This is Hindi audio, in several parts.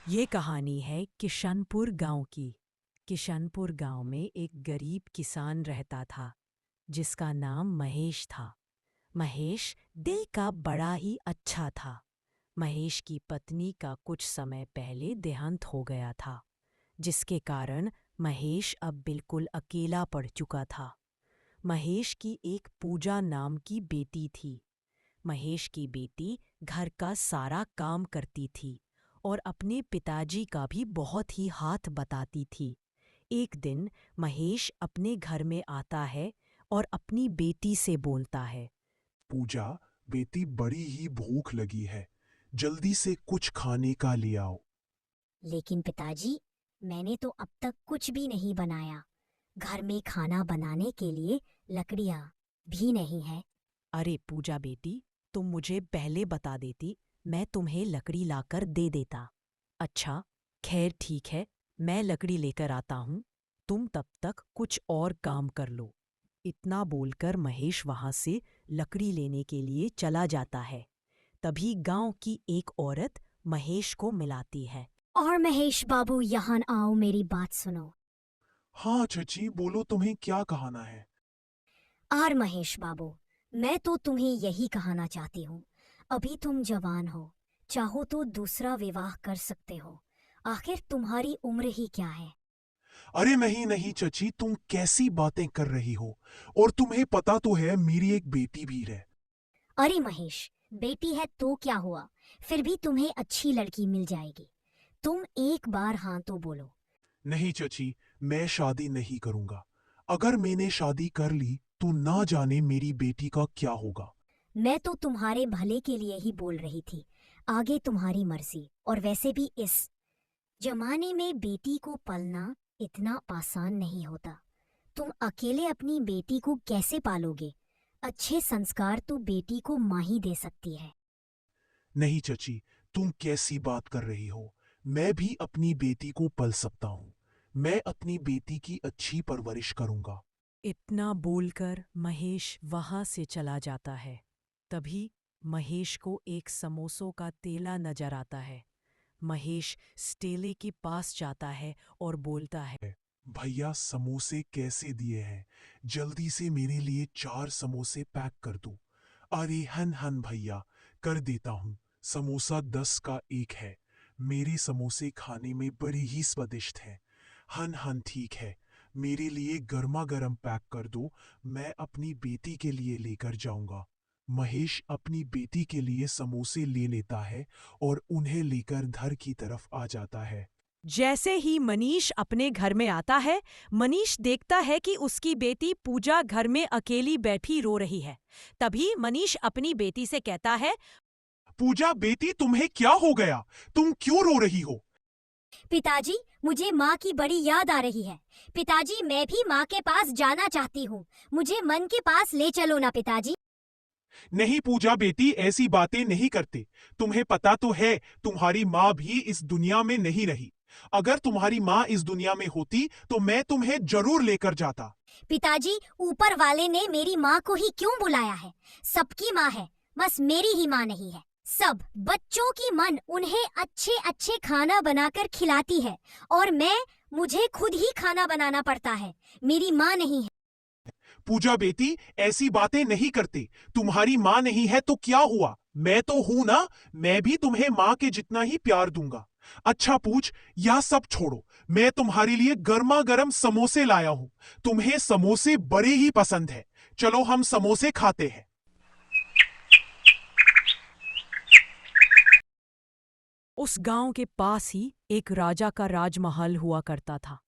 ये कहानी है किशनपुर गांव की। किशनपुर गांव में एक गरीब किसान रहता था जिसका नाम महेश था। महेश दिल का बड़ा ही अच्छा था। महेश की पत्नी का कुछ समय पहले देहांत हो गया था, जिसके कारण महेश अब बिल्कुल अकेला पड़ चुका था। महेश की एक पूजा नाम की बेटी थी। महेश की बेटी घर का सारा काम करती थी और अपने पिताजी का भी बहुत ही हाथ बटाती थी। एक दिन महेश अपने घर में आता है और अपनी बेटी से बोलता है। पूजा, बेटी बड़ी ही भूख लगी है। जल्दी से कुछ खाने का ले आओ। लेकिन पिताजी, मैंने तो अब तक कुछ भी नहीं बनाया। घर में खाना बनाने के लिए लकड़ियाँ भी नहीं है। अरे पूजा बेटी, तुम मुझे पहले बता देती, मैं तुम्हें लकड़ी लाकर दे देता। अच्छा, खैर ठीक है, मैं लकड़ी लेकर आता हूँ। तुम तब तक कुछ और काम कर लो। इतना बोलकर महेश वहां से लकड़ी लेने के लिए चला जाता है। तभी गांव की एक औरत महेश को मिलाती है। और महेश बाबू, यहाँ आओ, मेरी बात सुनो। हाँ चची, बोलो तुम्हें क्या कहना है। और महेश बाबू, मैं तो तुम्हें यही कहना चाहती हूँ। अभी तुम जवान हो, चाहो तो दूसरा विवाह कर सकते हो। आखिर तुम्हारी उम्र ही क्या है। अरे नहीं नहीं चची, तुम कैसी बातें कर रही हो। और तुम्हें पता तो है मेरी एक बेटी भी है। अरे महेश, बेटी है तो क्या हुआ, फिर भी तुम्हें अच्छी लड़की मिल जाएगी। तुम एक बार हाँ तो बोलो। नहीं चची, मैं शादी नहीं करूंगा। अगर मैंने शादी कर ली तो ना जाने मेरी बेटी का क्या होगा। मैं तो तुम्हारे भले के लिए ही बोल रही थी। आगे तुम्हारी मर्जी। और वैसे भी इस जमाने में बेटी को पलना इतना आसान नहीं होता। तुम अकेले अपनी बेटी को कैसे पालोगे। अच्छे संस्कार तो बेटी को माँ ही दे सकती है। नहीं चची, तुम कैसी बात कर रही हो। मैं भी अपनी बेटी को पल सकता हूँ। मैं अपनी बेटी की अच्छी परवरिश करूंगा। इतना बोलकर महेश वहां से चला जाता है। तभी महेश को एक समोसों का तेला नजर आता है। महेश स्टेले के पास जाता है और बोलता है। भैया, समोसे कैसे दिए हैं? जल्दी से मेरे लिए 4 समोसे पैक कर दो। अरे हन हन भैया, कर देता हूँ। समोसा 10 का एक है। मेरे समोसे खाने में बड़े ही स्वादिष्ट हैं। हन हन ठीक है। मेरे लिए गर्मा गर्म पैक कर दो। मैं अपनी बेटी के लिए लेकर जाऊंगा। महेश अपनी बेटी के लिए समोसे ले लेता है और उन्हें लेकर घर की तरफ आ जाता है। जैसे ही मनीष अपने घर में आता है, मनीष देखता है कि उसकी बेटी पूजा घर में अकेली बैठी रो रही है। तभी मनीष अपनी बेटी से कहता है। पूजा बेटी, तुम्हें क्या हो गया? तुम क्यों रो रही हो? पिताजी, मुझे माँ की बड़ी याद आ रही है। पिताजी, मैं भी माँ के पास जाना चाहती हूँ। मुझे मन के पास ले चलो ना पिताजी। नहीं पूजा बेटी, ऐसी बातें नहीं करते। तुम्हें पता तो है तुम्हारी माँ भी इस दुनिया में नहीं रही। अगर तुम्हारी माँ इस दुनिया में होती तो मैं तुम्हें जरूर लेकर जाता। पिताजी, ऊपर वाले ने मेरी माँ को ही क्यों बुलाया है। सबकी माँ है, बस मेरी ही माँ नहीं है। सब बच्चों की मन उन्हें अच्छे अच्छे खाना बनाकर खिलाती है, और मुझे खुद ही खाना बनाना पड़ता है। मेरी माँ नहीं है। पूजा बेटी, ऐसी बातें नहीं करते। तुम्हारी माँ नहीं है तो क्या हुआ, मैं तो हूं ना। मैं भी तुम्हें माँ के जितना ही प्यार दूंगा। अच्छा पूछ, यह सब छोड़ो। मैं तुम्हारे लिए गर्मा गर्म समोसे लाया हूं। तुम्हें समोसे बड़े ही पसंद है। चलो हम समोसे खाते हैं। उस गांव के पास ही एक राजा का राजमहल हुआ करता था।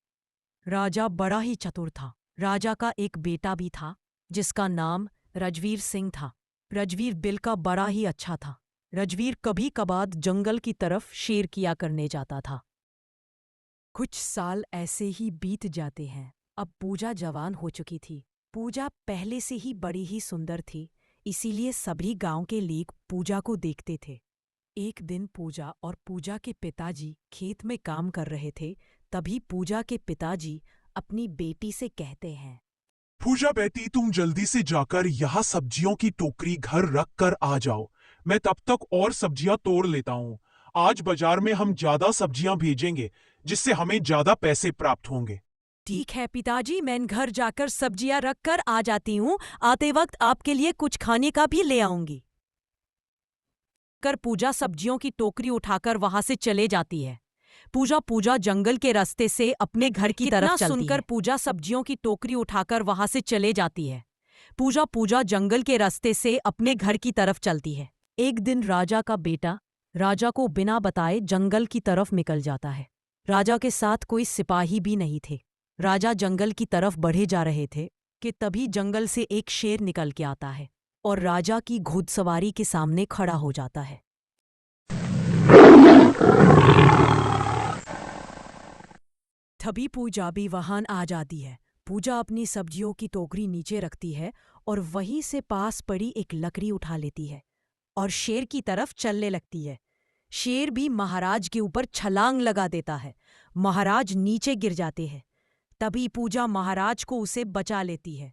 राजा बड़ा ही चतुर था। राजा का एक बेटा भी था जिसका नाम रजवीर सिंह था। रजवीर दिल का बड़ा ही अच्छा था। रजवीर कभी कभार जंगल की तरफ शेर किया करने जाता था। कुछ साल ऐसे ही बीत जाते हैं। अब पूजा जवान हो चुकी थी। पूजा पहले से ही बड़ी ही सुंदर थी, इसीलिए सभी गांव के लोग पूजा को देखते थे। एक दिन पूजा और पूजा के पिताजी खेत में काम कर रहे थे। तभी पूजा के पिताजी अपनी बेटी से कहते हैं। पूजा बेटी, तुम जल्दी से जाकर यह सब्जियों की टोकरी घर रख कर आ जाओ। मैं तब तक और सब्जियां तोड़ लेता हूँ। आज बाजार में हम ज्यादा सब्जियां भेजेंगे, जिससे हमें ज्यादा पैसे प्राप्त होंगे। ठीक है पिताजी, मैं घर जाकर सब्जियां रख कर आ जाती हूँ। आते वक्त आपके लिए कुछ खाने का भी ले आऊंगी। कर पूजा सब्जियों की टोकरी उठाकर वहां से चले जाती है। पूजा जंगल के रास्ते से अपने घर की तरफ चलती है। सुनकर पूजा सब्जियों की टोकरी उठाकर वहां से चले जाती है। पूजा जंगल के रास्ते से अपने घर की तरफ चलती है। एक दिन राजा का बेटा राजा को बिना बताए जंगल की तरफ निकल जाता है। राजा के साथ कोई सिपाही भी नहीं थे। राजा जंगल की तरफ बढ़े जा रहे थे कि तभी जंगल से एक शेर निकल के आता है और राजा की घुड़सवारी के सामने खड़ा हो जाता है। तभी पूजा भी वहां आ जाती है। पूजा अपनी सब्जियों की टोकरी नीचे रखती है और वहीं से पास पड़ी एक लकड़ी उठा लेती है और शेर की तरफ चलने लगती है। शेर भी महाराज के ऊपर छलांग लगा देता है। महाराज नीचे गिर जाते हैं। तभी पूजा महाराज को उसे बचा लेती है